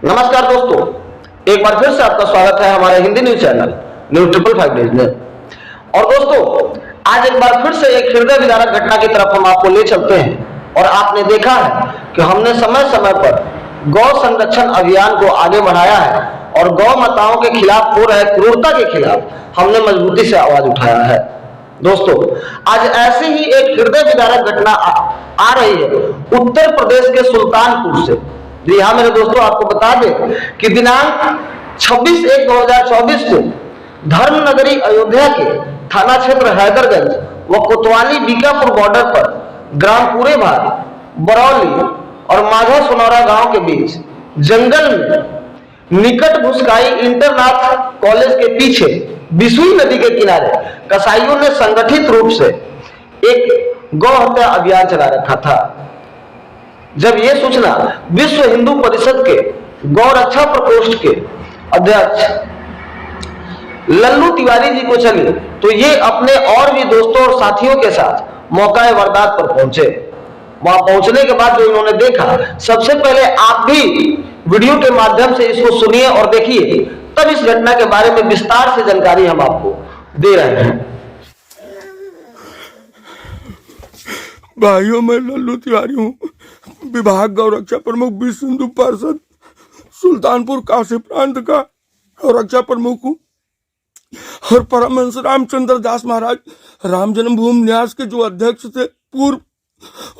नमस्कार दोस्तों, एक बार फिर से आपका स्वागत है हमारे Hindi news channel news 555 days में। और दोस्तों, आज एक बार फिर से एक हृदय विदारक घटना की तरफ हम आपको ले चलते हैं। और आपने देखा है कि हमने समय समय पर गौ संरक्षण अभियान को आगे बढ़ाया है और गौ माताओं के खिलाफ हो रहे क्रूरता के खिलाफ हमने मजबूती से आवाज उठाया है। दोस्तों, आज ऐसी ही एक हृदय विदारक घटना आ रही है उत्तर प्रदेश के सुल्तानपुर से। जी हाँ मेरे दोस्तों, आपको बता दें कि दिनांक 26/1/2024 को धर्मनगरी अयोध्या के थाना क्षेत्र हैदरगंज व कोतवाली बीकापुर बॉर्डर पर ग्राम पूरे भाग बरौली और माधव सोनौरा गांव के बीच जंगल में निकट घुसकाई इंटरनाथ कॉलेज के पीछे बिसुई नदी के किनारे कसाईयों ने संगठित रूप से एक गौ हत्या अभियान चला रखा था। जब यह सूचना विश्व हिंदू परिषद के गौ रक्षा प्रकोष्ठ के अध्यक्ष लल्लू तिवारी जी को चली तो ये अपने और भी दोस्तों और साथियों के साथ मौका वारदात पर पहुंचे। वहां पहुंचने के बाद जो इन्होंने देखा, सबसे पहले आप भी वीडियो के माध्यम से इसको सुनिए और देखिए, तब इस घटना के बारे में विस्तार से जानकारी हम आपको दे रहे हैं। भाइयों, मैं लल्लू तिवारी हूँ, विभाग गौ रक्षा प्रमुख विश्व हिंदू परिषद सुल्तानपुर काशी प्रांत का गौ रक्षा प्रमुख हूँ और परमहंस रामचंद्र दास महाराज राम जन्मभूमि न्यास के जो अध्यक्ष थे पूर्व,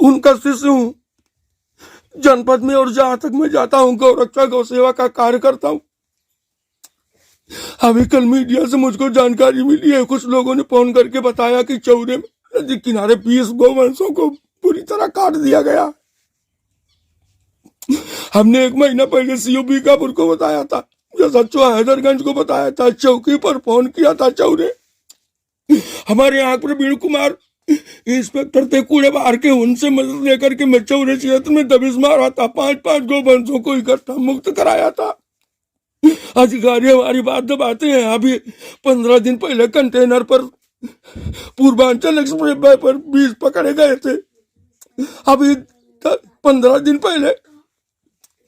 उनका शिष्य हूँ। जनपद में और जहां तक मैं जाता हूँ गौ रक्षा गौ सेवा का कार्य करता हूँ। अभी कल मीडिया से मुझको जानकारी मिली है, कुछ लोगों ने फोन करके बताया कि चौरे में नदी किनारे 20 गौवंशों को पूरी तरह काट दिया गया। हमने 1 महीना पहले सीओ बीकापुर को बताया था, SHO हैदरगंज को बताया था, चौकी पर फोन किया था चौरे। हमारे यहाँ प्रवीण कुमार इंस्पेक्टर थे कूड़े बाहर के, उनसे मदद लेकर के मैं चौरे क्षेत्र में दबिश मारा था, 5-5 गौवंशों को इकट्ठा मुक्त कराया था। अधिकारी हमारी बात दबाते हैं। अभी 15 दिन पहले कंटेनर पर पूर्वांचल एक्सप्रेस वे पर 20 पकड़े गए थे। अभी 15 दिन पहले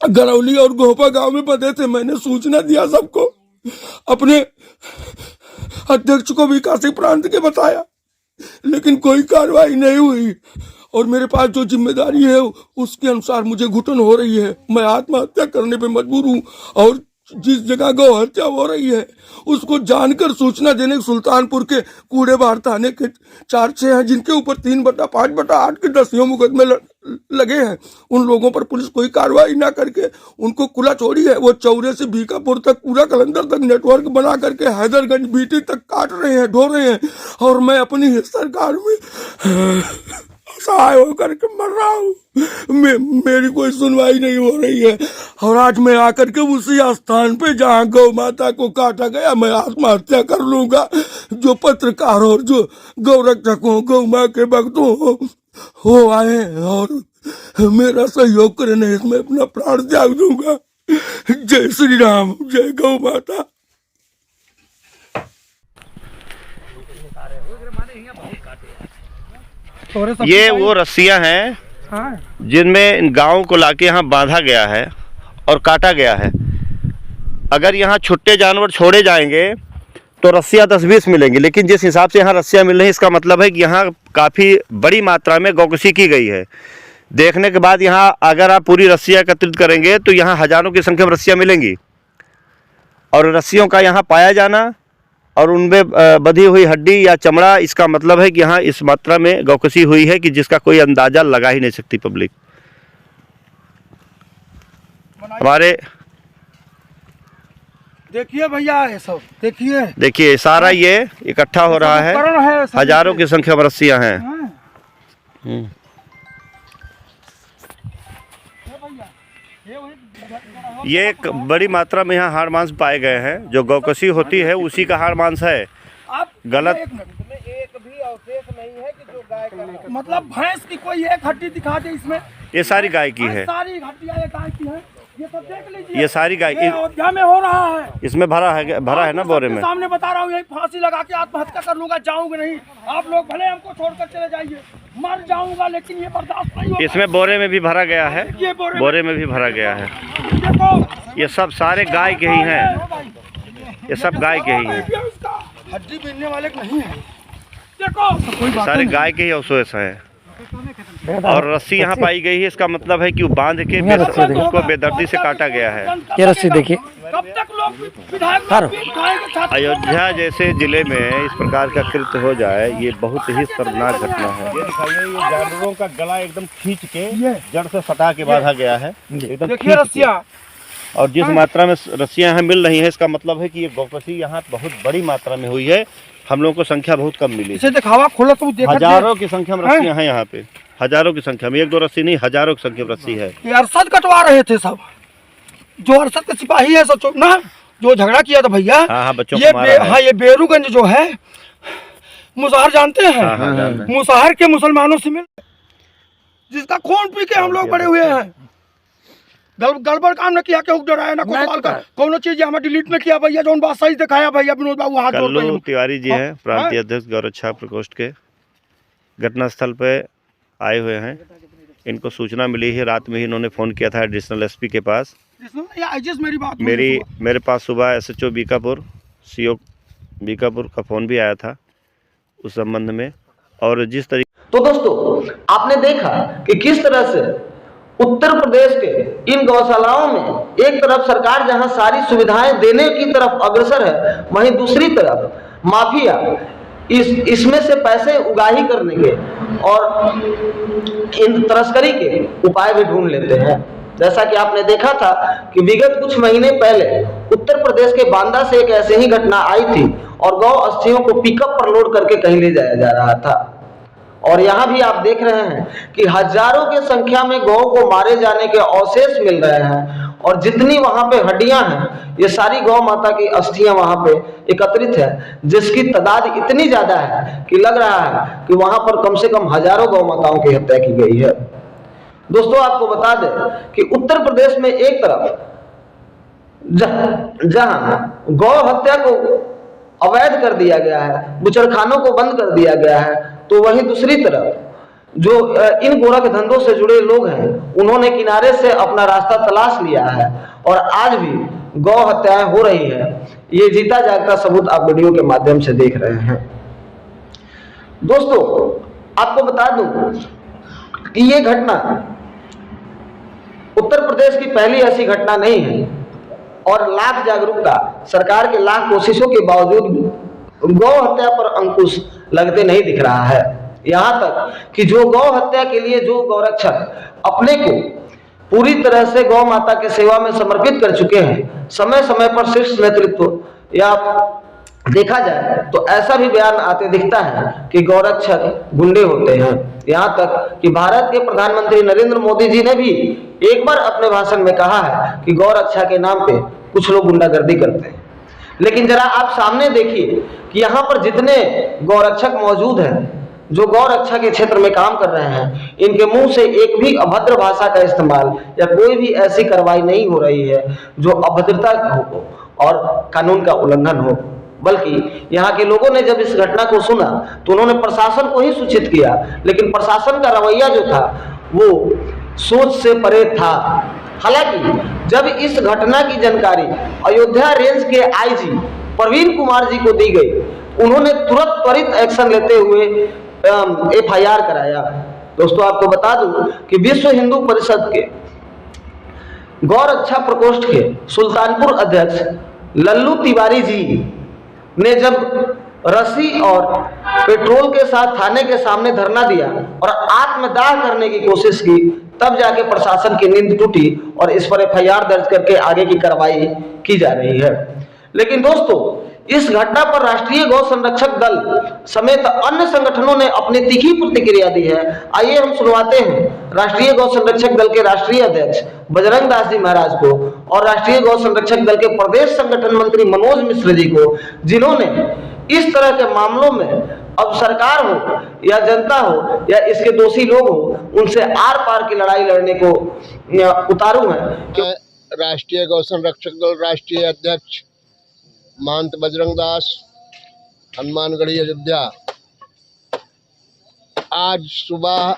गरौली और गोपा गांव में बंधे थे। मैंने सूचना दिया सबको, अपने अध्यक्ष को भी काशी प्रांत के बताया, लेकिन कोई कार्रवाई नहीं हुई। और मेरे पास जो जिम्मेदारी है उसके अनुसार मुझे घुटन हो रही है। मैं आत्महत्या करने पे मजबूर हूँ और जिस जगह गौ हत्या हो रही है उसको जानकर सूचना देने सुल्तानपुर के कूड़े बाहर थाने के 4-6 हैं, जिनके ऊपर 3/5/8 के 10 मुकदमे लगे हैं। उन लोगों पर पुलिस कोई कार्रवाई ना करके उनको खुला छोड़ी है। वो चौरे से बीकापुर तक पूरा कलंदर तक नेटवर्क बना करके हैदरगंज बीटी तक काट रहे हैं, ढो रहे हैं। और मैं अपनी सरकार में सहाय होकर के मर रहा हूँ। मेरी कोई सुनवाई नहीं हो रही है। और आज मैं आकर के उसी स्थान पे जहाँ गौ माता को काटा गया मैं आत्महत्या कर लूंगा। जो पत्रकार और जो गौ रक्षकों गौ माँ के भक्तों हो आए और मेरा सहयोग करें, इसमें अपना प्राण त्याग दूंगा। जय श्री राम, जय गौ माता। ये वो रस्सियां हैं जिनमें इन गाँव को लाके यहाँ बांधा गया है और काटा गया है। अगर यहाँ छुट्टे जानवर छोड़े जाएंगे तो रस्सियां 10-20 मिलेंगी, लेकिन जिस हिसाब से यहाँ रस्सियां मिल रही हैं इसका मतलब है कि यहाँ काफ़ी बड़ी मात्रा में गौकसी की गई है। देखने के बाद यहाँ अगर आप पूरी रस्सियां एकत्रित करेंगे तो यहाँ हज़ारों की संख्या में रस्सियां मिलेंगी। और रस्सियों का यहाँ पाया जाना और उनमें बधी हुई हड्डी या चमड़ा, इसका मतलब है कि यहाँ इस मात्रा में गौकसी हुई है कि जिसका कोई अंदाज़ा लगा ही नहीं सकती पब्लिक। हमारे देखिए भैया, ये सब देखिए सारा ये इकट्ठा हो रहा है, हजारों की संख्या में रस्सियां हैं। ये एक बड़ी मात्रा में यहाँ हाड़ मांस पाए गए हैं। जो गौकसी होती है उसी का हाड़ मांस है। गलत एक भी अवशेष नहीं है कि जो गाय का, मतलब भैंस की कोई एक हड्डी दिखा दे इसमें। ये सारी गाय की है, सारी हड्डियां गाय की है। ये सब देख लीजिए, ये सारी गाय अयोध्या में हो रहा है। इसमें भरा है ना बोरे में। सामने बता रहा हूँ, यही फांसी लगा के आत्महत्या कर लूंगा, जाऊंगा नहीं। आप लोग भले हमको छोड़कर चले जाइए, मर जाऊंगा, लेकिन ये बर्दाश्त नहीं होगा। इसमें बोरे में भी भरा गया है, बोरे में भी भरा गया है। देखो ये सब सारे गाय के ही हैं, ये सब गाय के ही हैं, हड्डी बीनने वाले नहीं है। देखो कोई बात सारे गाय के ही अवशेष हैं। और रस्सी यहाँ पाई गई है, इसका मतलब है कि वो बांध के उसको बेदर्दी से काटा गया है। ये रस्सी देखिए। कब तक लोग विधायक लोग पीट खाएंगे छात्र? अयोध्या जैसे जिले में इस प्रकार का कृत्य हो जाए, ये बहुत ही शर्मनाक घटना है। ये दिखाइए, ये जानवरों का गला एकदम खींच के जड़ से सटा के बांधा गया है, एकदम देखिए रस्सियाँ। और जिस मात्रा में रस्सियां यहाँ मिल रही हैं, इसका मतलब है कि ये गौकसी यहाँ बहुत बड़ी मात्रा में हुई है। हम लोगों को संख्या बहुत कम मिली, इसे दिखावा खोला तो देखा हजारों की संख्या में रस्सियां हैं यहाँ पे, हजारों की संख्या में, एक दो रस्सी नहीं, हजारों की संख्या में रस्सी है। ये अरसद कटवा रहे थे सब, जो अरसद के सिपाही है सब ना, जो झगड़ा किया था भैया। हाँ, बच्चों ये को मारा है। हाँ, ये बेरूगंज जो है, मुसहर जानते हैं? हाँ, जानते हैं। मुसहर के मुसलमानों से मिल, जिसका खून पी के हम लोग बड़े हुए हैं। गड़बड़ काम न किया, क्यों डराया ना कोई का कोनो चीज हमें डिलीट न किया भैया, जो बात सही दिखाया भैया विनोद बाबू हाथ जोड़ कल्लू तिवारी जी हैं, प्रांतीय अध्यक्ष गौरक्षा प्रकोष्ठ के, घटनास्थल पे आए हुए हैं। इनको सूचना मिली है, रात में ही इन्होंने फ़ोन किया था एडिशनल एसपी के पास। मेरे पास सुबह एसएचओ बीकापुर, सीओ बीकापुर का फ़ोन भी आया था उस संबंध में। और जिस तरीके तो दोस्तों आपने देखा कि किस तरह से उत्तर प्रदेश के इन गौशालाओं में एक तरफ सरकार जहां सारी सुविधाएं देने की तरफ अग्रसर है, वहीं दूसरी तरफ माफिया इसमें से पैसे उगाही करने के और इन तस्करी के उपाय भी ढूंढ लेते हैं। जैसा कि आपने देखा था कि विगत कुछ महीने पहले उत्तर प्रदेश के बांदा से एक ऐसे ही घटना आई थी और गौ अस्थियों को पिकअप पर लोड करके कहीं ले जाया जा रहा था। और यहाँ भी आप देख रहे हैं कि हजारों की संख्या में गौ को मारे जाने के अवशेष मिल रहे हैं, और जितनी वहां पे हड्डियां हैं, ये सारी गौ माता की अस्थियां वहां पे एकत्रित है, जिसकी तादाद इतनी ज्यादा है कि लग रहा है कि वहां पर कम से कम हजारों गौ माताओं की हत्या की गई है। दोस्तों आपको बता दें कि उत्तर प्रदेश में एक तरफ जहां गौ हत्या को अवैध कर दिया गया है, बुचड़खानों को बंद कर दिया गया है, तो वहीं दूसरी तरफ जो इन गोरख धंधों से जुड़े लोग हैं, उन्होंने किनारे से अपना रास्ता तलाश लिया है और आज भी गौ हत्याएं हो रही है। ये जीता जागता सबूत आप वीडियो के माध्यम से देख रहे हैं। दोस्तों आपको बता दूं कि ये घटना उत्तर प्रदेश की पहली ऐसी घटना नहीं है, और लाख जागरूकता, सरकार के लाख कोशिशों के बावजूद भी गौ हत्या पर अंकुश लगते नहीं दिख रहा है। यहाँ तक कि जो गौ हत्या के लिए जो गौरक्षक अपने को पूरी तरह से गौ माता के सेवा में समर्पित कर चुके हैं, समय समय पर शीर्ष नेतृत्व या देखा जाए तो ऐसा भी बयान आते दिखता है कि गौरक्षक गुंडे होते हैं। यहाँ तक कि भारत के प्रधानमंत्री नरेंद्र मोदी जी ने भी एक बार अपने भाषण में कहा है कि गौरक्षा के नाम पे कुछ लोग गुंडागर्दी करते हैं। लेकिन जरा आप सामने देखिए कि यहाँ पर जितने गौरक्षक मौजूद हैं, जो गौ रक्षा के क्षेत्र में काम कर रहे हैं, इनके मुंह से एक भी अभद्र भाषा का इस्तेमाल या कोई भी ऐसी कार्रवाई नहीं हो रही है जो अभद्रता हो और कानून का उल्लंघन हो। बल्कि यहाँ के लोगों ने जब इस घटना को सुना तो उन्होंने प्रशासन को ही सूचित किया, लेकिन प्रशासन का रवैया जो था वो सोच से परे था। हालांकि जब इस घटना की जानकारी अयोध्या रेंज के आईजी प्रवीण कुमार जी को दी गई, उन्होंने तुरंत त्वरित एक्शन लेते हुए एफआईआर कराया। दोस्तों आपको बता दूं कि विश्व हिंदू परिषद के गौ रक्षा प्रकोष्ठ के सुल्तानपुर अध्यक्ष लल्लू तिवारी जी ने जब रस्सी और पेट्रोल के साथ थाने के सामने धरना दिया और आत्मदाह करने की कोशिश की, तब जाके प्रशासन की नींद टूटी और इस पर एफआईआर दर्ज करके आगे की कार्रवाई की जा रही है। लेकिन दोस्तों इस घटना पर राष्ट्रीय गौ संरक्षक दल समेत अन्य संगठनों ने अपनी तीखी प्रतिक्रिया दी है। आइए हम सुनवाते हैं राष्ट्रीय गौ संरक्षक दल के राष्ट्रीय अध्यक्ष बजरंग दास जी महाराज को और राष्ट्रीय गौ संरक्षक दल के प्रदेश संगठन मंत्री मनोज मिश्र जी को, जिन्होंने इस तरह के मामलों में अब सरकार हो या जनता हो या इसके दोषी लोग हो, उनसे आर पार की लड़ाई लड़ने को उतारू हैं। राष्ट्रीय गौ संरक्षक दल राष्ट्रीय अध्यक्ष महंत बजरंग दास, हनुमानगढ़ी अयोध्या, आज सुबह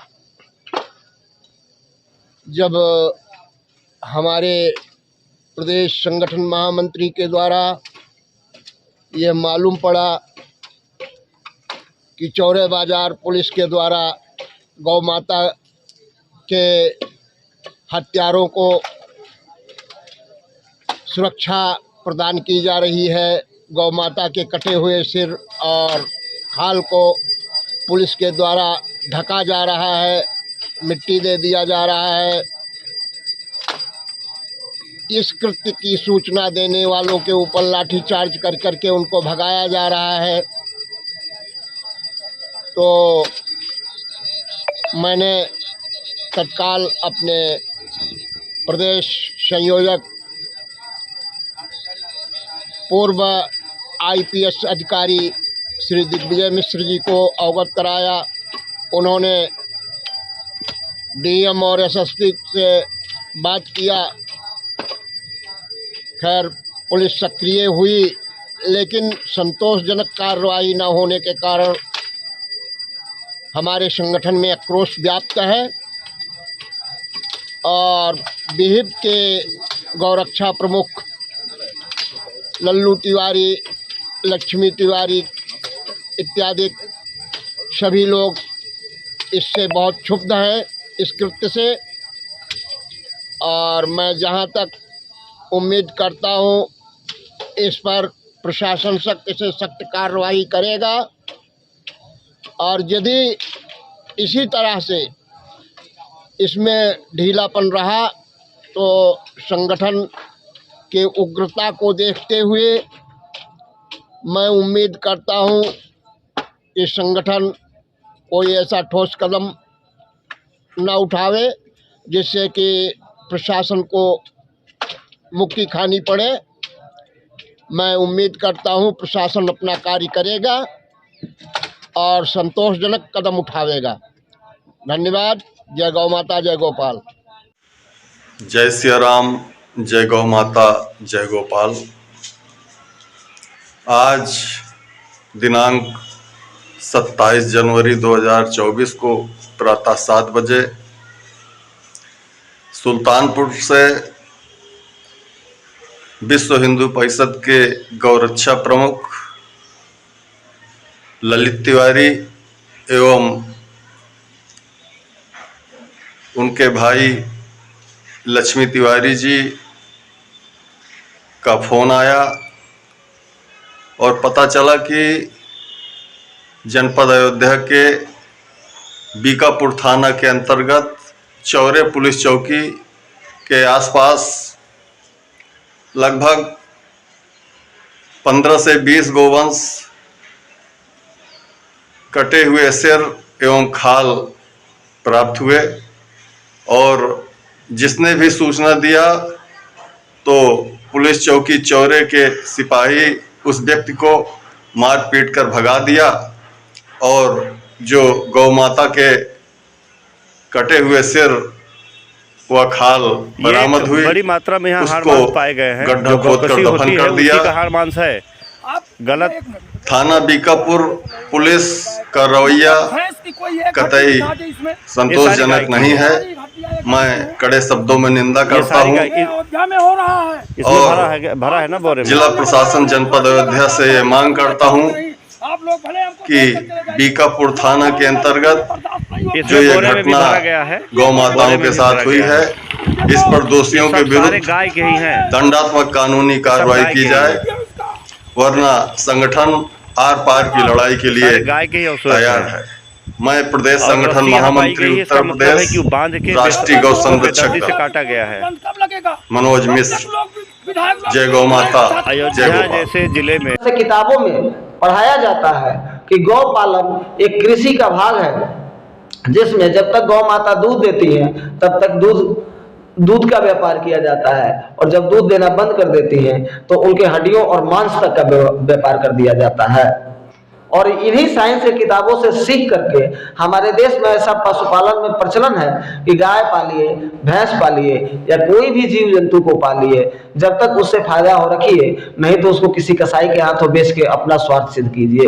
जब हमारे प्रदेश संगठन महामंत्री के द्वारा ये मालूम पड़ा कि चौरे बाजार पुलिस के द्वारा गौ माता के हत्यारों को सुरक्षा प्रदान की जा रही है। गौ माता के कटे हुए सिर और खाल को पुलिस के द्वारा ढका जा रहा है, मिट्टी दे दिया जा रहा है। इस कृत्य की सूचना देने वालों के ऊपर लाठीचार्ज कर करके उनको भगाया जा रहा है। तो मैंने तत्काल अपने प्रदेश संयोजक पूर्व IPS अधिकारी श्री दिग्विजय मिश्र जी को अवगत कराया। उन्होंने DM और SSP से बात किया। खैर पुलिस सक्रिय हुई, लेकिन संतोषजनक कार्रवाई न होने के कारण हमारे संगठन में आक्रोश व्याप्त है और विहिप के गौरक्षा प्रमुख लल्लू तिवारी, लक्ष्मी तिवारी इत्यादि सभी लोग इससे बहुत क्षुब्ध हैं, इस कृत्य से। और मैं जहां तक उम्मीद करता हूं, इस पर प्रशासन सख्त से सख्त कार्रवाई करेगा और यदि इसी तरह से इसमें ढीलापन रहा तो संगठन के उग्रता को देखते हुए मैं उम्मीद करता हूं कि संगठन कोई ऐसा ठोस कदम न उठावे जिससे कि प्रशासन को मुक्की खानी पड़े। मैं उम्मीद करता हूं प्रशासन अपना कार्य करेगा और संतोषजनक कदम उठावेगा। धन्यवाद। जय गौ माता, जय गोपाल। जय सिया राम, जय गौ माता, जय गोपाल। आज दिनांक 27 जनवरी 2024 को प्रातः 7 बजे सुल्तानपुर से विश्व हिंदू परिषद के गौरक्षा प्रमुख ललित तिवारी एवं उनके भाई लक्ष्मी तिवारी जी का फोन आया और पता चला कि जनपद अयोध्या के बीकापुर थाना के अंतर्गत चौरे पुलिस चौकी के आसपास लगभग 15 से 20 गोवंश कटे हुए सिर एवं खाल प्राप्त हुए और जिसने भी सूचना दिया तो पुलिस चौकी चौरे के सिपाही उस व्यक्ति को मार पीट कर भगा दिया और जो गौ माता के कटे हुए सिर व खाल बरामद हुई, बड़ी मात्रा में यहाँ हार उसको मांस पाए गए हैं। गड्ढा खोद कर दफन कर दिया। का हार मांस है गलत। थाना बीकापुर पुलिस का रवैया कतई संतोषजनक नहीं है। मैं कड़े शब्दों में निंदा करता हूँ और भरा है ना बोरे में। जिला प्रशासन जनपद अयोध्या से ये मांग करता हूँ कि बीकापुर थाना के अंतर्गत जो ये घटना गौ माताओं के साथ हुई है, इस पर दोषियों के विरुद्ध दंडात्मक कानूनी कार्रवाई की जाए, वरना संगठन आर पार की लड़ाई के लिए तैयार है। मैं प्रदेश संगठन महामंत्री उत्तर प्रदेश राष्ट्रीय गौ संरक्षक काटा गया है मनोज मिश्र। जय गौ माता, जय गोपाल। जैसे जिले में किताबों में पढ़ाया जाता है कि गौ पालन एक कृषि का भाग है, जिसमें जब तक गौ माता दूध देती है तब तक दूध का व्यापार किया जाता है और जब दूध देना बंद कर देती है तो उनके हड्डियों और मांस तक का व्यापार कर दिया जाता है। और इन्हीं साइंस की किताबों से सीख करके हमारे देश में ऐसा पशुपालन में प्रचलन है कि गाय पालिए, भैंस पालिए या कोई भी जीव जंतु को पालिए, जब तक उससे फायदा हो रखिए, नहीं तो उसको किसी कसाई के हाथों बेच के अपना स्वार्थ सिद्ध कीजिए।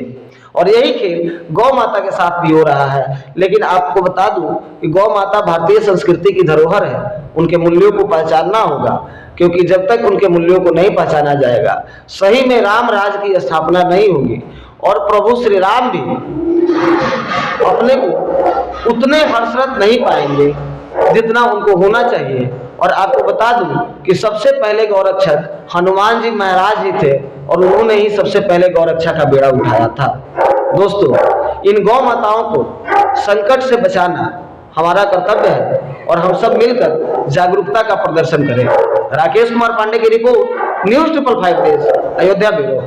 और यही खेल गौ माता के साथ भी हो रहा है। लेकिन आपको बता दूं कि गौ माता भारतीय संस्कृति की धरोहर है, उनके मूल्यों को पहचानना होगा। क्योंकि जब तक उनके मूल्यों को नहीं पहचाना जाएगा, सही में राम राज की स्थापना नहीं होगी और प्रभु श्री राम भी अपने को उतने हर्षरत नहीं पाएंगे जितना उनको होना चाहिए। और आपको बता दूं कि सबसे पहले गौरक्षक हनुमान जी महाराज ही थे और उन्होंने ही सबसे पहले गौरक्षा का बेड़ा उठाया था। दोस्तों, इन गौ माताओं को संकट से बचाना हमारा कर्तव्य है और हम सब मिलकर जागरूकता का प्रदर्शन करें। राकेश कुमार पांडे की रिपोर्ट, न्यूज़ 555 देश, अयोध्या ब्यूरो।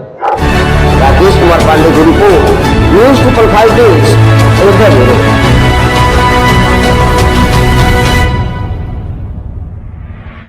राकेश कुमार पांडे की रिपोर्ट, न्यूज़ 555 देश, अयोध्या ब्यूरो।